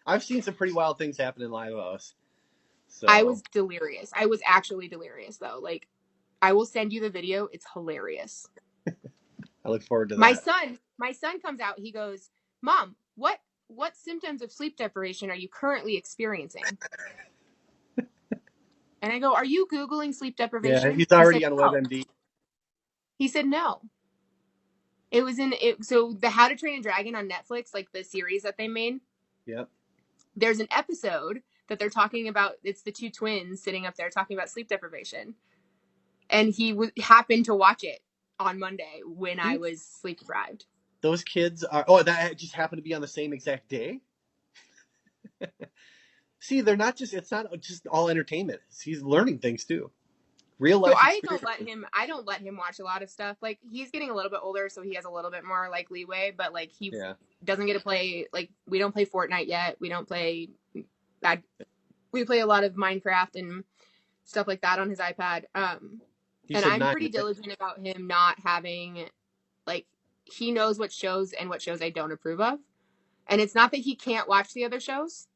I've seen some pretty wild things happen in live house. So I was delirious. I was actually delirious though. Like, I will send you the video. It's hilarious. I look forward to that. My son comes out. He goes, "Mom, what symptoms of sleep deprivation are you currently experiencing?" And I go, "Are you Googling sleep deprivation?" Yeah, he's already on WebMD. He said no. It was so the How to Train a Dragon on Netflix, like the series that they made. Yep. There's an episode that they're talking about. It's the two twins sitting up there talking about sleep deprivation, and he happened to watch it on Monday when I was sleep deprived. Those kids are. Oh, that just happened to be on the same exact day. See, they're not just. It's not just all entertainment. He's learning things too. Real life. So I don't let him watch a lot of stuff. Like, he's getting a little bit older, so he has a little bit more like leeway. But like, he doesn't get to play. Like, we don't play Fortnite yet. We don't play. We play a lot of Minecraft and stuff like that on his iPad. And I'm pretty diligent about him not having, like, he knows what shows and what shows I don't approve of. And it's not that he can't watch the other shows.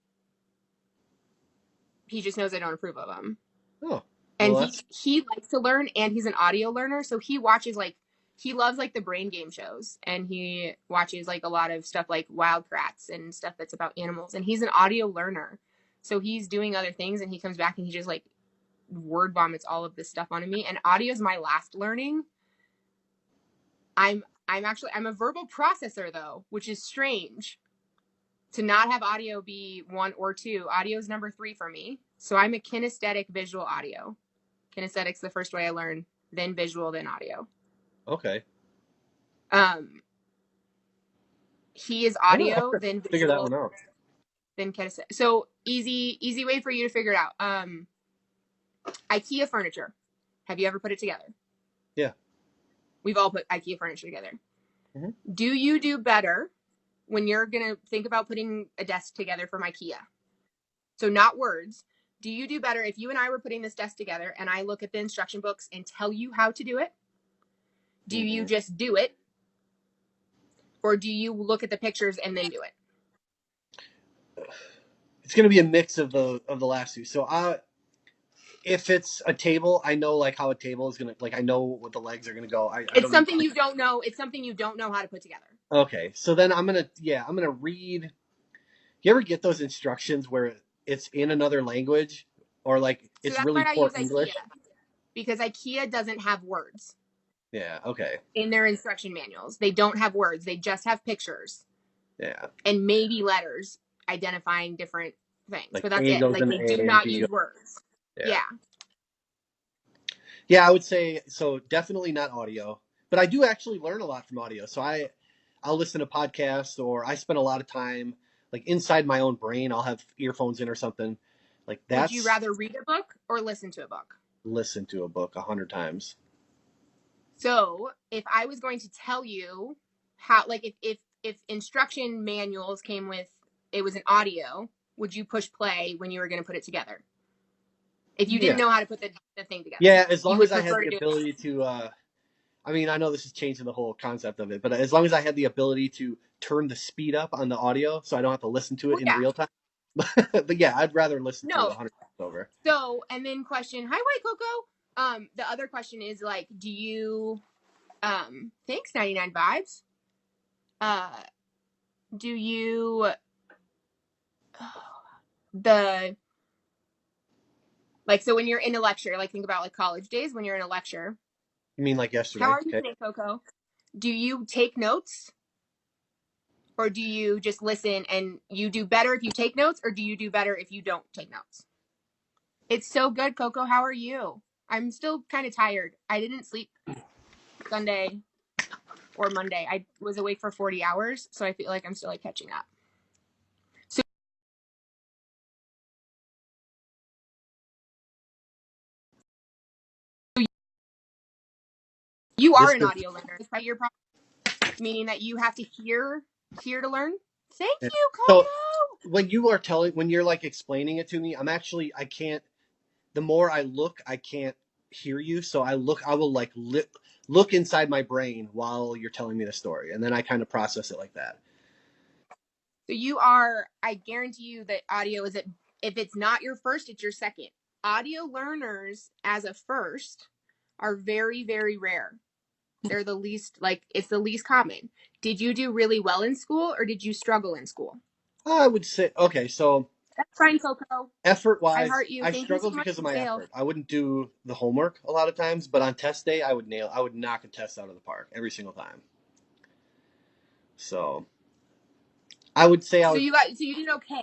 He just knows I don't approve of them. Oh. And he likes to learn, and he's an audio learner, so he watches, like, he loves, like, the brain game shows, and he watches, like, a lot of stuff like Wild Kratts and stuff that's about animals, and he's an audio learner, so he's doing other things, and he comes back and he just, like, word vomits all of this stuff onto me, and audio is my last learning. I'm a verbal processor, though, which is strange. To not have audio be 1 or 2, audio is number 3 for me, so I'm a kinesthetic visual audio. Kinesthetic's the first way I learn, then visual, then audio. Okay. He is audio, then visual. Figure that one out. Then kinesthetic. So easy way for you to figure it out. IKEA furniture. Have you ever put it together? Yeah. We've all put IKEA furniture together. Mm-hmm. Do you do better when you're gonna think about putting a desk together from IKEA? So not words. Do you do better if you and I were putting this desk together and I look at the instruction books and tell you how to do it? Do you just do it? Or do you look at the pictures and then do it? It's going to be a mix of the last two. So if it's a table, I know like how a table is going to, like, I know what the legs are going to go. It's something you don't know. It's something you don't know how to put together. Okay. So then I'm going to read. You ever get those instructions where it's in another language or like it's really poor English? IKEA, because IKEA doesn't have words. Yeah, okay. In their instruction manuals. They don't have words. They just have pictures. Yeah. And maybe letters identifying different things. Like, but that's it. Like, they do not use words. Yeah. Yeah, I would say, so definitely not audio. But I do actually learn a lot from audio. So I'll listen to podcasts, or I spend a lot of time like inside my own brain. I'll have earphones in or something. Like that. Would you rather read a book or listen to a book? Listen to a book 100 times. So if I was going to tell you how, like, if instruction manuals came with, it was an audio, would you push play when you were going to put it together? If you didn't know how to put the thing together. Yeah, as long as I had the ability to, I mean, I know this is changing the whole concept of it, but as long as I had the ability to turn the speed up on the audio so I don't have to listen to it in real time. But yeah, I'd rather listen to it 100 times over. So, and then question, hi, White Coco. The other question is, like, do you, thanks, 99 Vibes. Do you, like, so when you're in a lecture, like, think about, like, college days when you're in a lecture. You mean like yesterday? How are you today, Coco? Do you take notes? Or do you just listen and you do better if you take notes? Or do you do better if you don't take notes? It's so good, Coco. How are you? I'm still kind of tired. I didn't sleep Sunday or Monday. I was awake for 40 hours, so I feel like I'm still, like, catching up. So you are an audio learner. Is that your problem? Meaning that you have to hear to learn? Thank you, Coco. So when you're like explaining it to me, I can't, the more I look, I can't hear you. So I will like look inside my brain while you're telling me the story. And then I kind of process it like that. So you are, I guarantee you that audio is, if it's not your first, it's your second. Audio learners as a first are very, very rare. They're the least, like, it's the least common. Did you do really well in school or did you struggle in school? I would say, okay, so. That's fine, Coco. I Effort-wise, heart you. I Thank you so struggled much because of for my fail. effort. I wouldn't do the homework a lot of times, but on test day, I would knock a test out of the park every single time. So I would say so you did okay.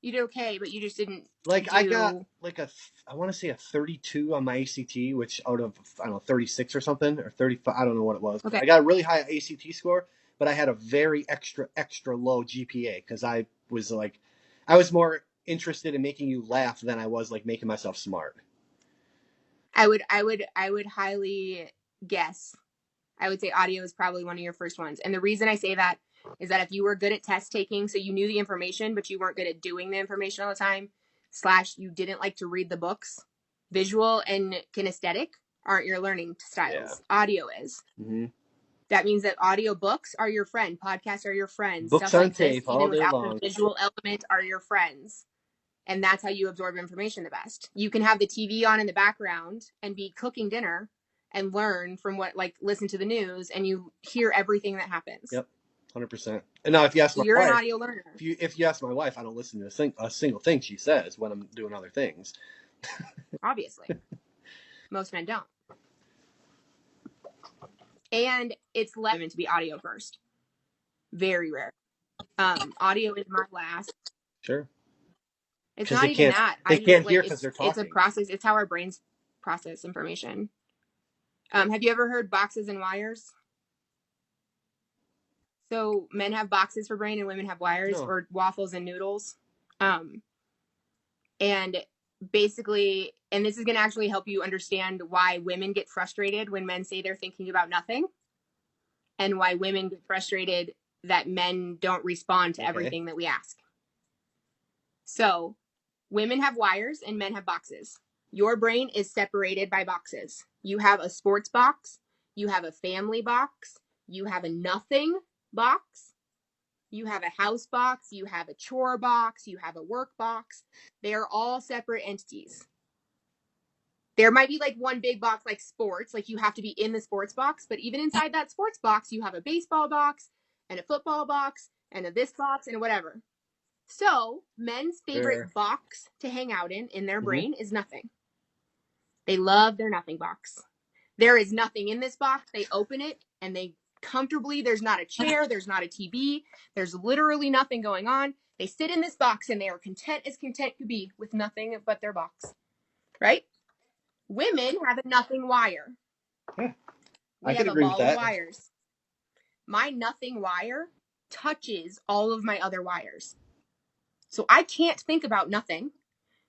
You did okay, but you just didn't I got like I want to say a 32 on my ACT, which out of, I don't know, 36 or something, or 35, I don't know what it was. Okay. I got a really high ACT score, but I had a very extra low GPA because I was more interested in making you laugh than I was like making myself smart. I would highly guess. I would say audio is probably one of your first ones. And the reason I say that is that if you were good at test taking, so you knew the information, but you weren't good at doing the information all the time, / you didn't like to read the books, visual and kinesthetic aren't your learning styles. Yeah. Audio is. Mm-hmm. That means that audio books are your friend. Podcasts are your friends. Books Stuff on like tape this, all even day without long. the visual element, are your friends. And that's how you absorb information the best. You can have the TV on in the background and be cooking dinner and learn from what, like, listen to the news and you hear everything that happens. Yep, 100%. And now if you ask my wife, you're an audio learner. If you ask my wife, I don't listen to a single thing she says when I'm doing other things. Obviously. Most men don't. And it's less to be audio first. Very rare. Audio is my last. Sure. It's not even that. They can't hear because they're talking. It's a process. It's how our brains process information. Have you ever heard boxes and wires? So men have boxes for brain and women have wires, or waffles and noodles. And basically, and this is going to actually help you understand why women get frustrated when men say they're thinking about nothing, and why women get frustrated that men don't respond to everything that we ask. So women have wires and men have boxes. Your brain is separated by boxes. You have a sports box. You have a family box. You have a nothing box. You have a house box. You have a chore box. You have a work box. They are all separate entities. There might be like one big box like sports, like you have to be in the sports box, but even inside that sports box, you have a baseball box and a football box and a this box and whatever. So men's favorite box to hang out in their brain is nothing. They love their nothing box. There is nothing in this box. They open it and they comfortably, there's not a chair, there's not a TV, there's literally nothing going on. They sit in this box and they are content as content could be with nothing but their box. Right? Women have a nothing wire. I can agree with that. We have a ball of wires. My nothing wire touches all of my other wires. So I can't think about nothing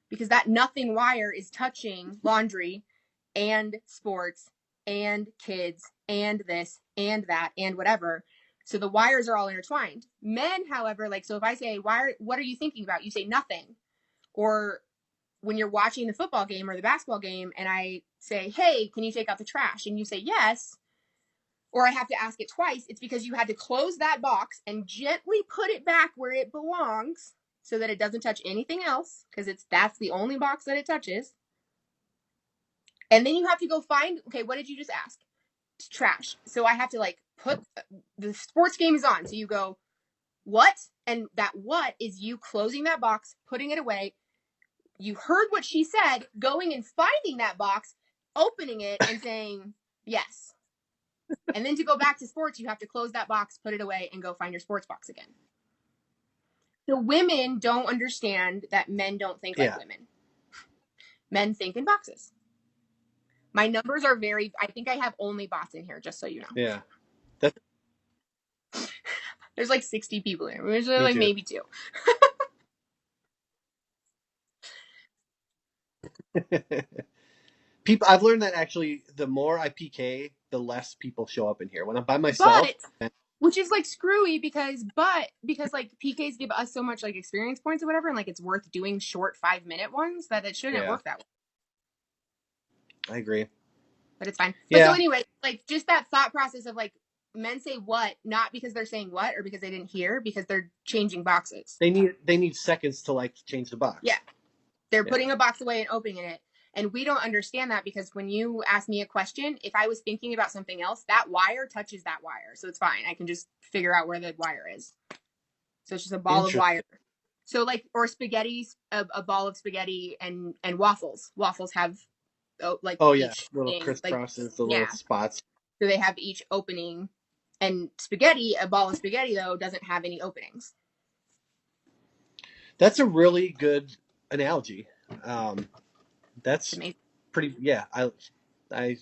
because that nothing wire is touching laundry and sports and kids and this and that and whatever. So the wires are all intertwined. Men, however, like, so if I say, what are you thinking about? You say nothing. Or when you're watching the football game or the basketball game and I say, hey, can you take out the trash? And you say yes, or I have to ask it twice, it's because you had to close that box and gently put it back where it belongs so that it doesn't touch anything else, because that's the only box that it touches. And then you have to go find, okay, what did you just ask? It's trash. So I have to like put, the sports game is on. So you go, what? And that what is you closing that box, putting it away. You heard what she said, going and finding that box, opening it and saying yes. And then to go back to sports, you have to close that box, put it away, and go find your sports box again. So women don't understand that men don't think like women. Men think in boxes. My numbers are I think I have only bots in here, just so you know. Yeah. There's like 60 people in here. There's like maybe 2. I've learned that actually the more I PK, the less people show up in here. When I'm by myself, which is like screwy because like PKs give us so much like experience points or whatever, and like it's worth doing short 5-minute ones that it shouldn't work that way. I agree. But it's fine. But so anyway, like just that thought process of like men say what, not because they're saying what or because they didn't hear, because they're changing boxes. They need seconds to like change the box. Yeah. They're putting a box away and opening it. And we don't understand that, because when you ask me a question, if I was thinking about something else, that wire touches that wire. So it's fine. I can just figure out where the wire is. So it's just a ball of wire. So like, or spaghetti, a ball of spaghetti and waffles. Waffles have like each little thing, crisscrosses, like, the little spots. So they have each opening. And spaghetti, a ball of spaghetti though, doesn't have any openings. That's a really good analogy. That's pretty. Yeah, I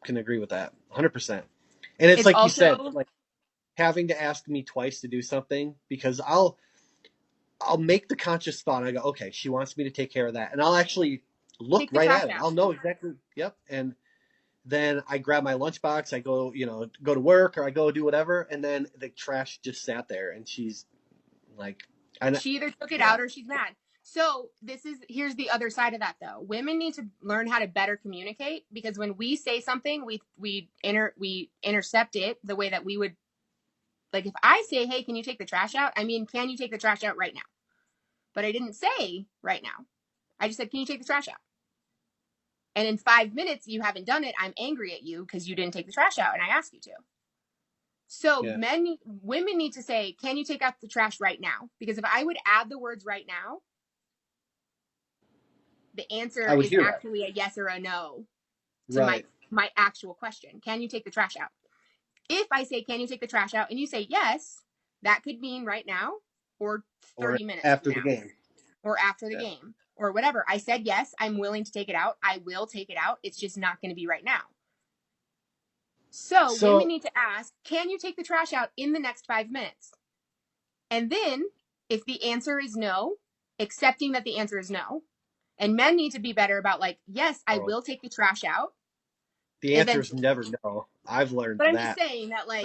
can agree with that 100%. And it's like also, you said, like having to ask me twice to do something, because I'll make the conscious thought. I go, okay, she wants me to take care of that, and I'll actually look right at it. I'll know exactly. Yep. And then I grab my lunchbox. I go, go to work, or I go do whatever, and then the trash just sat there, and she's like, she either took it out or she's mad. So here's the other side of that though. Women need to learn how to better communicate, because when we say something, we intercept it the way that we would, like if I say, hey, can you take the trash out? I mean, can you take the trash out right now? But I didn't say right now. I just said, can you take the trash out? And in 5 minutes, you haven't done it. I'm angry at you because you didn't take the trash out and I asked you to. So women need to say, can you take out the trash right now? Because if I would add the words right now, the answer is actually a yes or a no to my actual question. Can you take the trash out? If I say, can you take the trash out? And you say yes, that could mean right now or 30 minutes after the game. Or after the game or whatever. I said, yes, I'm willing to take it out. I will take it out. It's just not going to be right now. So women need to ask, can you take the trash out in the next 5 minutes? And then if the answer is no, accepting that the answer is no. And men need to be better about like, yes, I will take the trash out. The answer is never no. I've learned that. But I'm just saying that like.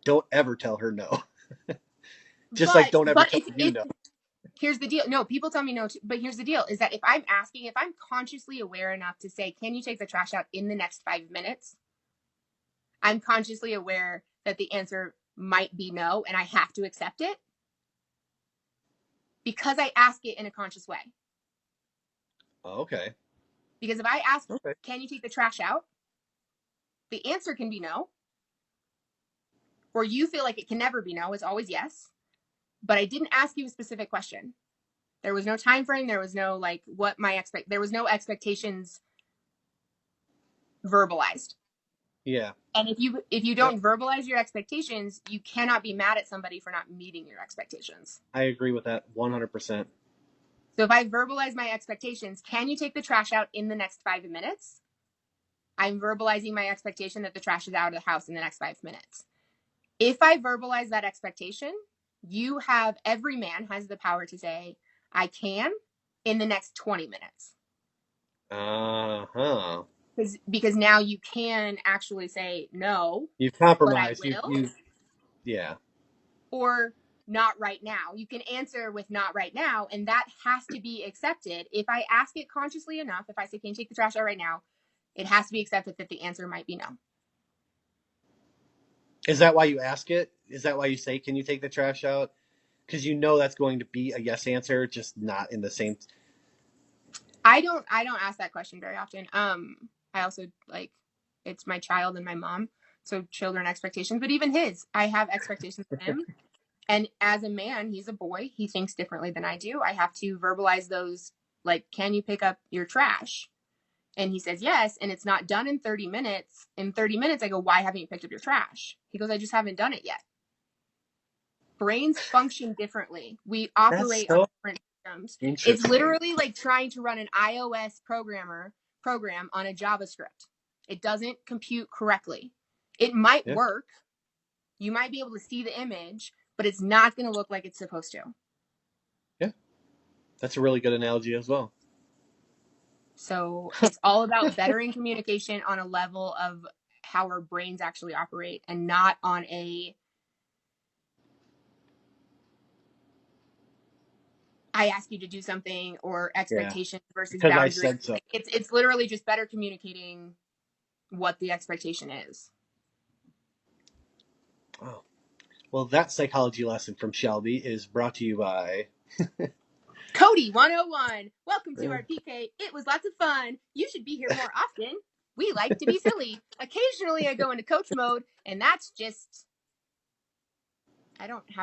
Don't ever tell her no. Just like don't ever tell you no. Here's the deal. No, people tell me no, but here's the deal is that if I'm consciously aware enough to say, can you take the trash out in the next 5 minutes? I'm consciously aware that the answer might be no, and I have to accept it because I ask it in a conscious way. Oh, okay. Because if I ask, can you take the trash out? The answer can be no. Or you feel like it can never be no. It's always yes. But I didn't ask you a specific question. There was no time frame. There was no like there was no expectations verbalized. Yeah. And if you don't verbalize your expectations, you cannot be mad at somebody for not meeting your expectations. I agree with that 100%. So if I verbalize my expectations, can you take the trash out in the next 5 minutes? I'm verbalizing my expectation that the trash is out of the house in the next 5 minutes. If I verbalize that expectation, every man has the power to say, I can in the next 20 minutes. Uh-huh. Because now you can actually say no. You've compromised. Yeah. Or not right now. You can answer with not right now, and that has to be accepted. If I ask it consciously enough, if I say, can you take the trash out right now? It has to be accepted that the answer might be no. Is that why you ask it? Is that why you say, can you take the trash out? Because you know that's going to be a yes answer, just not in the same. I don't ask that question very often. I also it's my child and my mom, so children expectations. But even I have expectations of him. And as a man, he's a boy. He thinks differently than I do. I have to verbalize those, like, can you pick up your trash? And he says yes, and it's not done in 30 minutes. In 30 minutes, I go, why haven't you picked up your trash? He goes, I just haven't done it yet. Brains function differently. We operate on different systems. It's literally like trying to run an iOS program on a JavaScript. It doesn't compute correctly. It might work. You might be able to see the image, but it's not going to look like it's supposed to. Yeah. That's a really good analogy as well. So it's all about bettering communication on a level of how our brains actually operate and not on a I ask you to do something or expectations versus boundaries. I said so. It's literally just better communicating what the expectation is. Oh. Well, that psychology lesson from Shelby is brought to you by Cody101. Welcome to our PK. It was lots of fun. You should be here more often. We like to be silly. Occasionally I go into coach mode, and that's just, I don't have